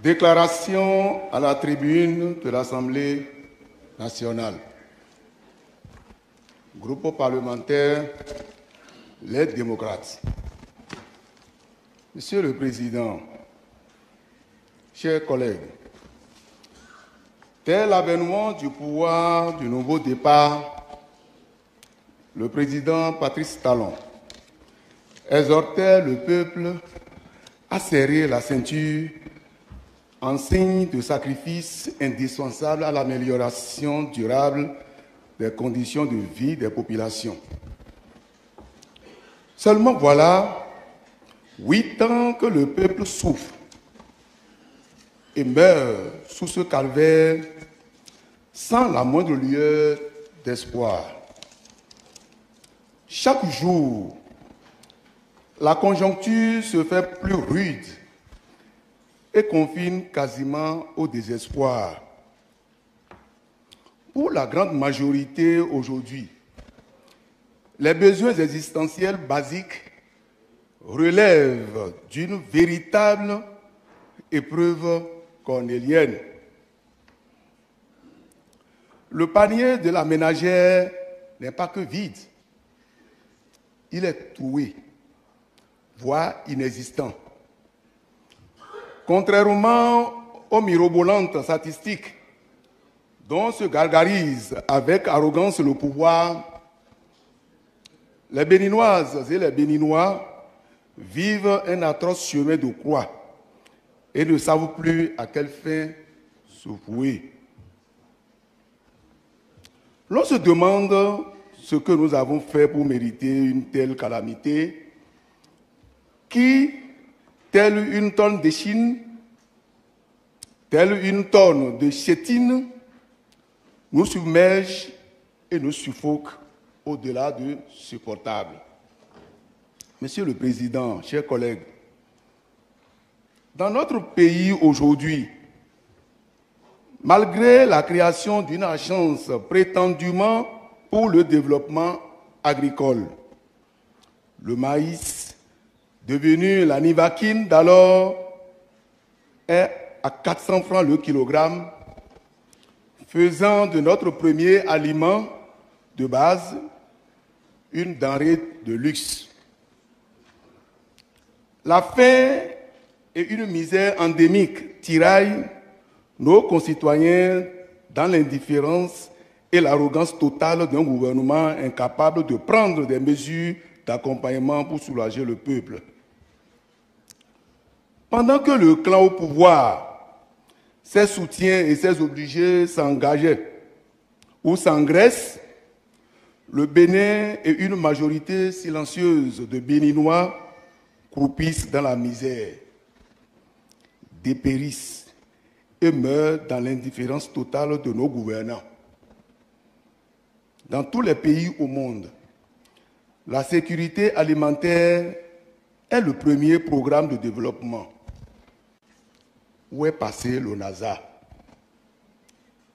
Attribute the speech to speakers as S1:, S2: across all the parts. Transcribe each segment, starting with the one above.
S1: Déclaration à la tribune de l'Assemblée nationale. Groupe parlementaire, les démocrates. Monsieur le Président, chers collègues, dès l'avènement du pouvoir du nouveau départ, le président Patrice Talon exhortait le peuple à serrer la ceinture en signe de sacrifice indispensable à l'amélioration durable des conditions de vie des populations. Seulement voilà 8 ans que le peuple souffre et meurt sous ce calvaire sans la moindre lueur d'espoir. Chaque jour, la conjoncture se fait plus rude et confine quasiment au désespoir. Pour la grande majorité aujourd'hui, les besoins existentiels basiques relèvent d'une véritable épreuve cornélienne. Le panier de la ménagère n'est pas que vide, il est troué, voire inexistant. Contrairement aux mirobolantes statistiques dont se gargarise avec arrogance le pouvoir, les Béninoises et les Béninois vivent un atroce chemin de croix et ne savent plus à quelle fin se vouer. L'on se demande ce que nous avons fait pour mériter une telle calamité qui, telle une tonne d'échine, telle une tonne de chétine, nous submerge et nous suffoque au-delà de supportable. Monsieur le Président, chers collègues, dans notre pays aujourd'hui, malgré la création d'une agence prétendument pour le développement agricole, le maïs, devenu la nivaquine d'alors, est à 400 francs le kilogramme, faisant de notre premier aliment de base une denrée de luxe. La faim et une misère endémique tiraillent nos concitoyens dans l'indifférence et l'arrogance totale d'un gouvernement incapable de prendre des mesures d'accompagnement pour soulager le peuple. Pendant que le clan au pouvoir, ses soutiens et ses obligés s'engageaient ou s'engraissent, le Bénin et une majorité silencieuse de Béninois croupissent dans la misère, dépérissent et meurent dans l'indifférence totale de nos gouvernants. Dans tous les pays au monde, la sécurité alimentaire est le premier programme de développement. Où est passé l'ONASA?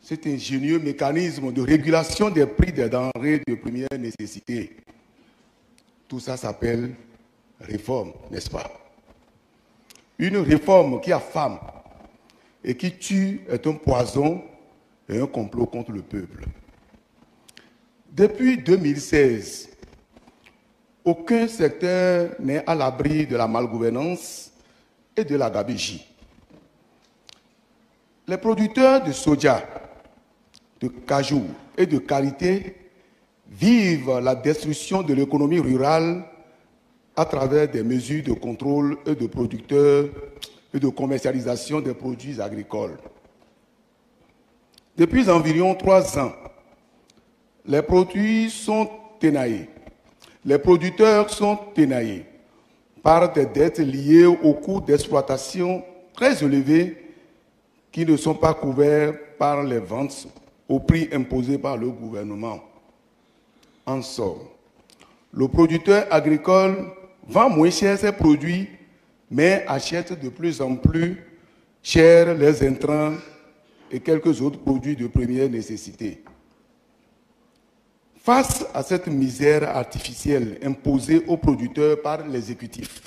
S1: Cet ingénieux mécanisme de régulation des prix des denrées de première nécessité. Tout ça s'appelle réforme, n'est-ce pas? Une réforme qui affame et qui tue est un poison et un complot contre le peuple. Depuis 2016, aucun secteur n'est à l'abri de la malgouvernance et de la gabegie. Les producteurs de soja, de cajou et de karité vivent la destruction de l'économie rurale à travers des mesures de contrôle et de producteurs et de commercialisation des produits agricoles. Depuis environ 3 ans, les produits sont ténaillés. Les producteurs sont ténaillés par des dettes liées aux coûts d'exploitation très élevés qui ne sont pas couverts par les ventes au prix imposé par le gouvernement. En somme, le producteur agricole vend moins cher ses produits, mais achète de plus en plus cher les intrants et quelques autres produits de première nécessité. Face à cette misère artificielle imposée aux producteurs par l'exécutif,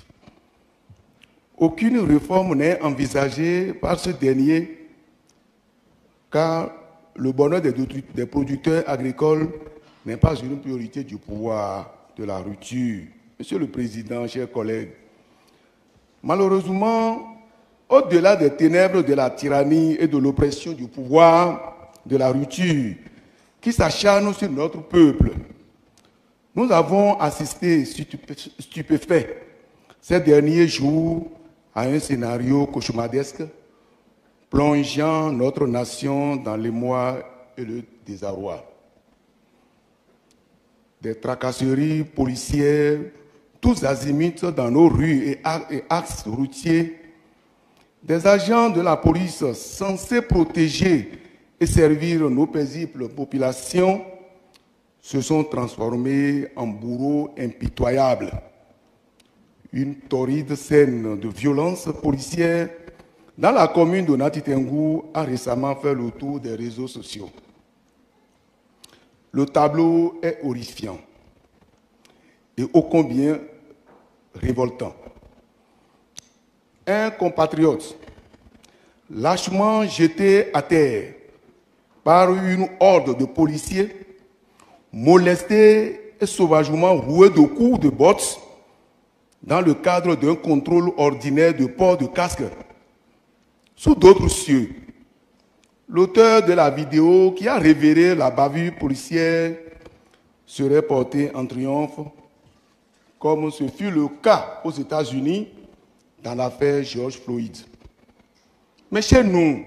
S1: Aucune réforme n'est envisagée par ce dernier, car le bonheur des producteurs agricoles n'est pas une priorité du pouvoir de la rupture. Monsieur le Président, chers collègues, malheureusement, au-delà des ténèbres de la tyrannie et de l'oppression du pouvoir de la rupture qui s'acharne sur notre peuple, nous avons assisté stupéfaits ces derniers jours à un scénario cauchemardesque plongeant notre nation dans l'émoi et le désarroi. Des tracasseries policières, tous azimuts dans nos rues et axes routiers, des agents de la police censés protéger et servir nos paisibles populations se sont transformés en bourreaux impitoyables. Une torride scène de violence policière dans la commune de Nati-Tengu a récemment fait le tour des réseaux sociaux. Le tableau est horrifiant et ô combien révoltant. Un compatriote lâchement jeté à terre par une horde de policiers, molesté et sauvagement roué de coups de bottes dans le cadre d'un contrôle ordinaire de port de casque. Sous d'autres cieux, l'auteur de la vidéo qui a révélé la bavure policière serait porté en triomphe, comme ce fut le cas aux États-Unis dans l'affaire George Floyd. Mais chez nous,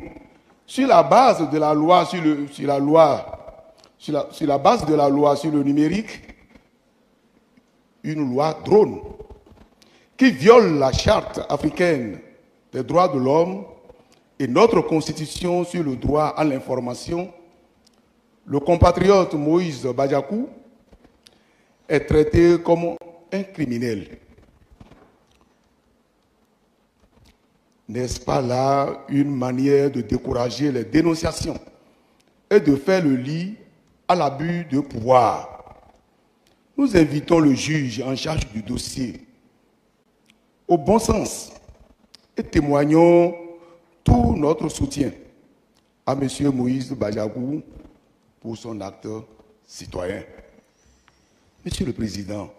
S1: sur la base de la loi sur le numérique, une loi drone qui viole la charte africaine des droits de l'homme et notre constitution sur le droit à l'information, le compatriote Moïse Badiakou est traité comme un criminel. N'est-ce pas là une manière de décourager les dénonciations et de faire le lit à l'abus de pouvoir? Nous invitons le juge en charge du dossier au bon sens et témoignons tout notre soutien à M. Moïse Badiakou pour son acte citoyen. Monsieur le Président,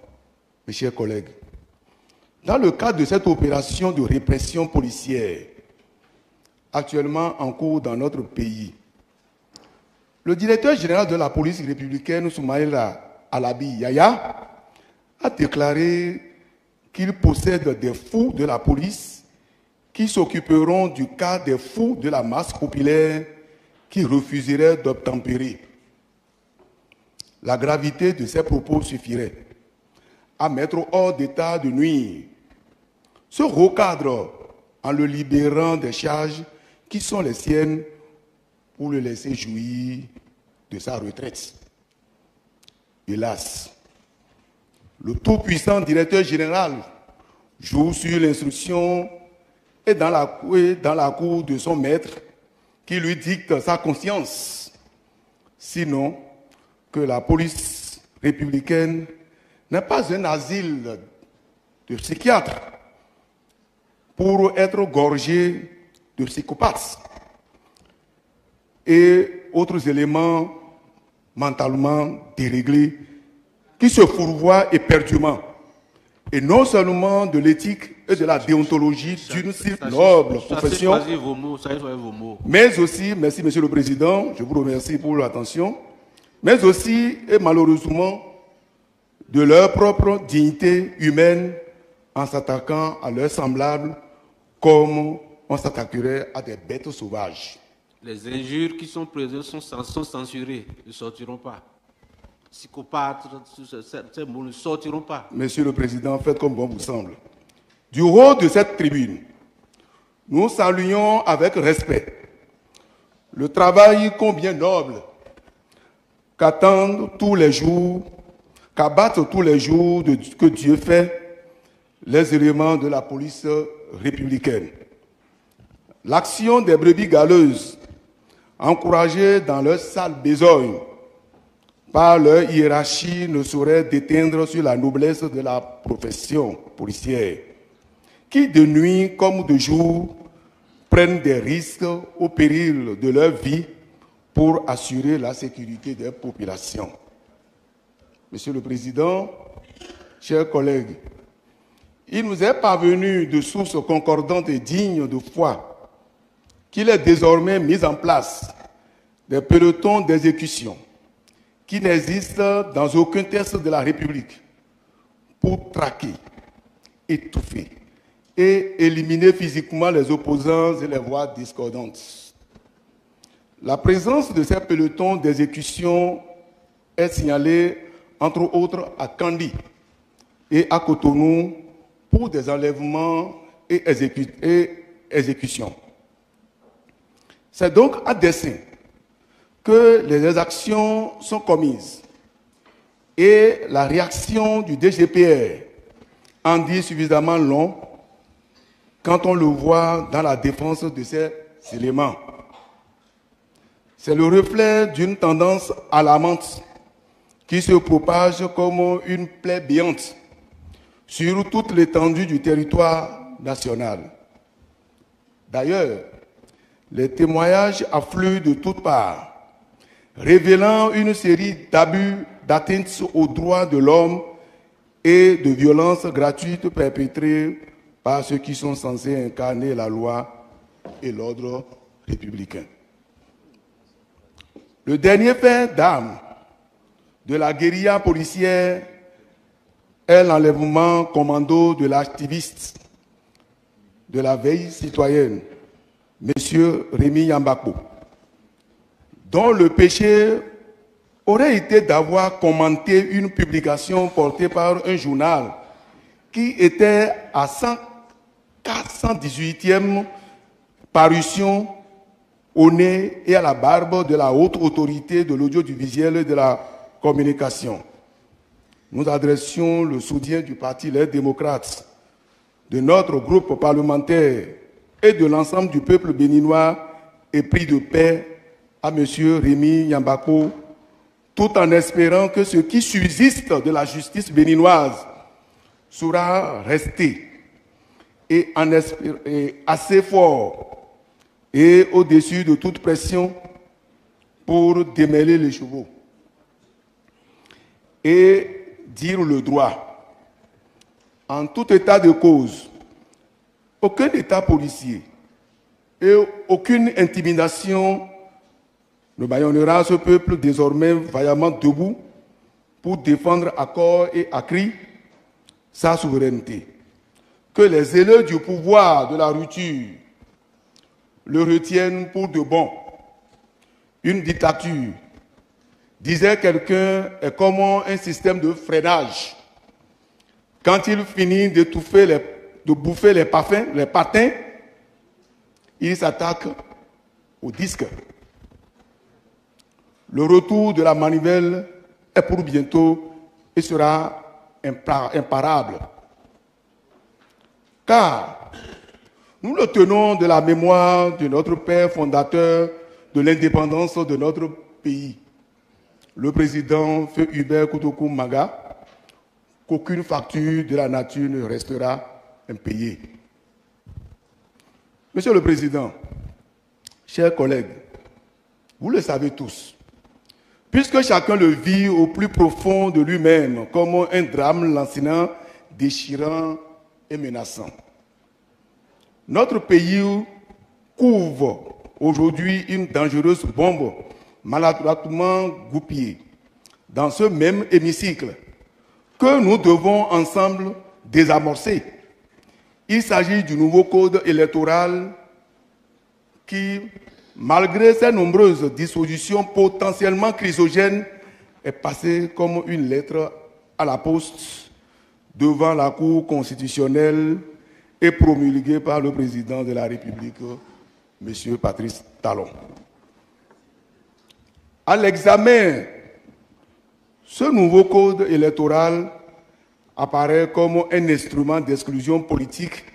S1: mes chers collègues, dans le cadre de cette opération de répression policière actuellement en cours dans notre pays, le directeur général de la police républicaine, Soumaïla Alabi Yaya, a déclaré qu'il possède des fous de la police qui s'occuperont du cas des fous de la masse populaire qui refuseraient d'obtempérer. La gravité de ces propos suffirait à mettre hors d'état de nuire ce recadre en le libérant des charges qui sont les siennes pour le laisser jouir de sa retraite. Hélas, le tout-puissant directeur général joue sur l'instruction et dans la cour de son maître qui lui dicte sa conscience. Sinon, que la police républicaine n'est pas un asile de psychiatres pour être gorgé de psychopathes et autres éléments mentalement déréglés qui se fourvoient éperdument, et non seulement de l'éthique et de la déontologie d'une si noble profession, mais aussi, merci Monsieur le Président, je vous remercie pour l'attention, mais aussi et malheureusement de leur propre dignité humaine en s'attaquant à leurs semblables comme on s'attaquerait à des bêtes sauvages.
S2: Les injures qui sont présentes sont censurées, ne sortiront pas. Psychopathes, ces mots ne sortiront pas.
S1: Monsieur le Président, faites comme bon vous semble. Du haut de cette tribune, nous saluons avec respect le travail combien noble qu'attendent tous les jours, qu'abattent tous les jours que Dieu fait les éléments de la police républicaine. L'action des brebis galeuses, encouragées dans leur sale besogne par leur hiérarchie, ne saurait déteindre sur la noblesse de la profession policière, qui de nuit comme de jour prennent des risques au péril de leur vie pour assurer la sécurité des populations. Monsieur le Président, chers collègues, il nous est parvenu de sources concordantes et dignes de foi qu'il est désormais mis en place des pelotons d'exécution qui n'existent dans aucun texte de la République pour traquer, étouffer et éliminer physiquement les opposants et les voix discordantes. La présence de ces pelotons d'exécution est signalée, entre autres, à Kandi et à Cotonou pour des enlèvements et exécutions. C'est donc à dessein que les exactions sont commises et la réaction du DGPR en dit suffisamment long quand on le voit dans la défense de ces éléments. C'est le reflet d'une tendance alarmante qui se propage comme une plaie béante sur toute l'étendue du territoire national. D'ailleurs, les témoignages affluent de toutes parts, révélant une série d'abus, d'atteintes aux droits de l'homme et de violences gratuites perpétrées par ceux qui sont censés incarner la loi et l'ordre républicain. Le dernier fait d'armes de la guérilla policière est l'enlèvement commando de l'activiste de la veille citoyenne, M. Rémi Yambako, dont le péché aurait été d'avoir commenté une publication portée par un journal qui était à 418e parution au nez et à la barbe de la haute autorité de l'audiovisuel et de la communication. Nous adressions le soutien du Parti Les Démocrates, de notre groupe parlementaire et de l'ensemble du peuple béninois épris de paix à M. Rémi Yambako, tout en espérant que ce qui subsiste de la justice béninoise sera resté et assez fort et au-dessus de toute pression pour démêler les chevaux et dire le droit. En tout état de cause, aucun état policier et aucune intimidation ne bâillonnera ce peuple désormais vaillamment debout pour défendre à corps et à cri sa souveraineté. Que les élus du pouvoir de la rupture le retiennent pour de bon. Une dictature, disait quelqu'un, est comme un système de freinage. Quand il finit de bouffer les patins, il s'attaque au disque. Le retour de la manivelle est pour bientôt et sera imparable. Car nous le tenons de la mémoire de notre père fondateur de l'indépendance de notre pays, le président Feu Hubert Koutokou Maga, qu'aucune facture de la nature ne restera impayée. Monsieur le Président, chers collègues, vous le savez tous, puisque chacun le vit au plus profond de lui-même comme un drame lancinant, déchirant et menaçant. Notre pays couvre aujourd'hui une dangereuse bombe maladroitement goupillée dans ce même hémicycle que nous devons ensemble désamorcer. Il s'agit du nouveau code électoral qui, malgré ses nombreuses dispositions potentiellement chrysogènes, est passé comme une lettre à la poste devant la Cour constitutionnelle et promulgué par le président de la République, M. Patrice Talon. À l'examen, ce nouveau code électoral apparaît comme un instrument d'exclusion politique,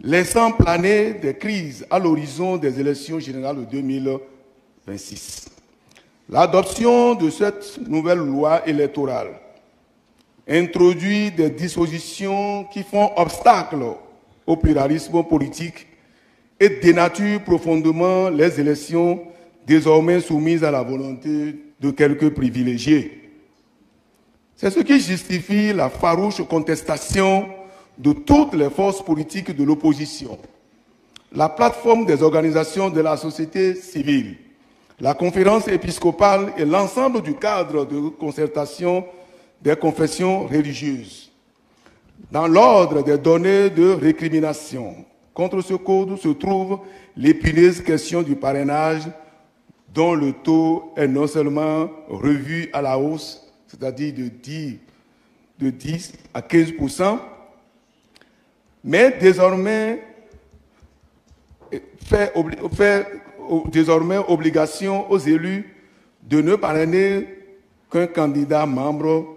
S1: laissant planer des crises à l'horizon des élections générales de 2026. L'adoption de cette nouvelle loi électorale introduit des dispositions qui font obstacle au pluralisme politique et dénature profondément les élections désormais soumises à la volonté de quelques privilégiés. C'est ce qui justifie la farouche contestation de toutes les forces politiques de l'opposition, la plateforme des organisations de la société civile, la conférence épiscopale et l'ensemble du cadre de concertation des confessions religieuses. Dans l'ordre des données de récrimination contre ce code se trouve l'épineuse question du parrainage dont le taux est non seulement revu à la hausse, c'est-à-dire de 10 à 15%, mais désormais fait désormais obligation aux élus de ne parrainer qu'un candidat membre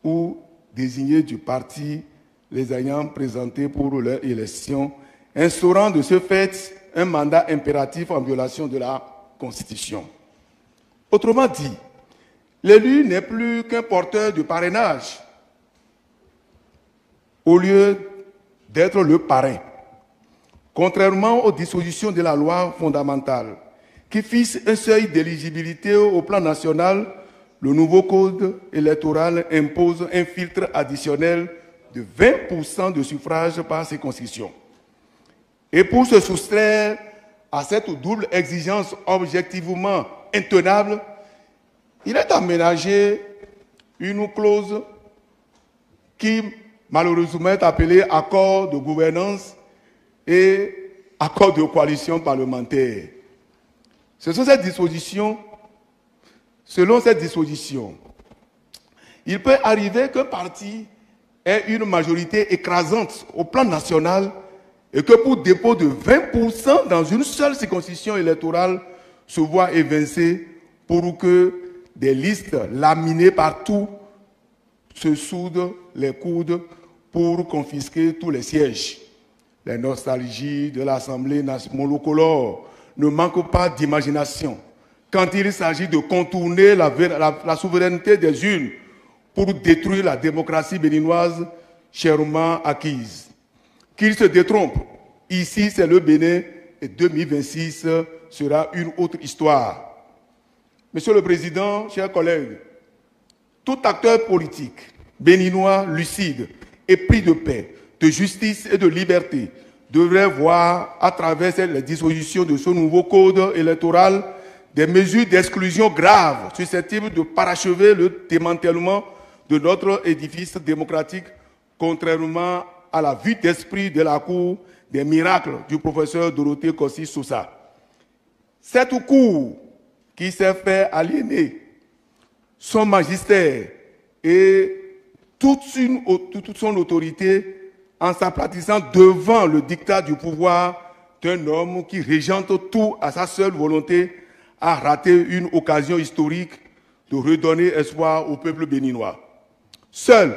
S1: ou désigné du parti les ayant présentés pour leur élection, instaurant de ce fait un mandat impératif en violation de la Constitution. Autrement dit, l'élu n'est plus qu'un porteur de parrainage au lieu d'être le parrain. Contrairement aux dispositions de la loi fondamentale qui fixe un seuil d'éligibilité au plan national, le nouveau code électoral impose un filtre additionnel de 20% de suffrage par circonscription. Et pour se soustraire à cette double exigence objectivement intenable, il est aménagé une clause qui malheureusement est appelée accord de gouvernance et accord de coalition parlementaire. Selon cette disposition, il peut arriver qu'un parti ait une majorité écrasante au plan national et que pour dépôt de 20% dans une seule circonscription électorale se voit évincé pour que des listes laminées partout se soudent les coudes pour confisquer tous les sièges. Les nostalgies de l'Assemblée monocolore ne manquent pas d'imagination quand il s'agit de contourner la souveraineté des urnes pour détruire la démocratie béninoise chèrement acquise. Qu'ils se détrompent, ici c'est le Bénin et 2026 sera une autre histoire. Monsieur le Président, chers collègues, tout acteur politique béninois lucide, épris de paix, de justice et de liberté devrait voir à travers les dispositions de ce nouveau code électoral des mesures d'exclusion graves susceptibles de parachever le démantèlement de notre édifice démocratique, contrairement à la vue d'esprit de la Cour des miracles du professeur Dorothée Kossi-Sousa. Cette Cour qui s'est fait aliéner son magistère et toute son autorité en s'aplatissant devant le diktat du pouvoir d'un homme qui régente tout à sa seule volonté, a raté une occasion historique de redonner espoir au peuple béninois. Seuls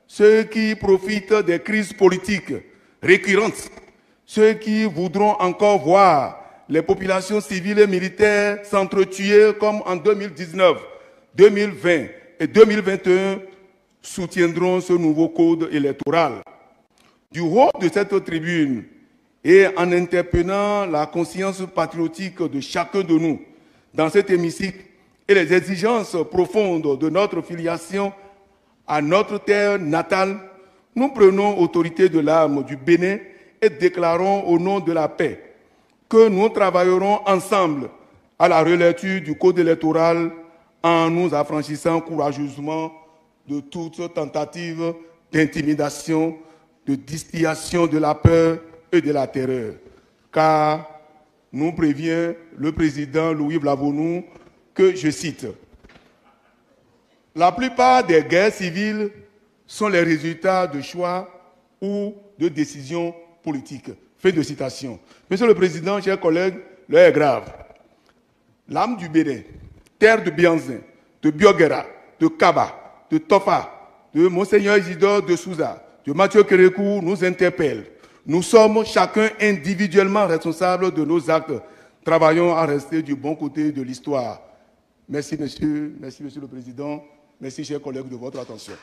S1: ceux qui profitent des crises politiques récurrentes, ceux qui voudront encore voir les populations civiles et militaires s'entretuer comme en 2019, 2020 et 2021, soutiendront ce nouveau code électoral. Du haut de cette tribune et en interpellant la conscience patriotique de chacun de nous dans cet hémicycle et les exigences profondes de notre filiation à notre terre natale, nous prenons autorité de l'âme du Bénin et déclarons au nom de la paix que nous travaillerons ensemble à la relecture du code électoral en nous affranchissant courageusement de toute tentative d'intimidation, de distillation de la peur et de la terreur. Car nous prévient le président Louis Blavonu que, je cite, « La plupart des guerres civiles sont les résultats de choix ou de décisions politiques. » Fin de citation. Monsieur le Président, chers collègues, l'heure est grave. L'âme du Bénin, terre de Bianzin, de Bioguera, de Kaba, de Tofa, de Monseigneur Isidore de Souza, de Mathieu Kérékou nous interpelle. Nous sommes chacun individuellement responsables de nos actes. Travaillons à rester du bon côté de l'histoire. Merci, monsieur le Président. Merci, chers collègues, de votre attention.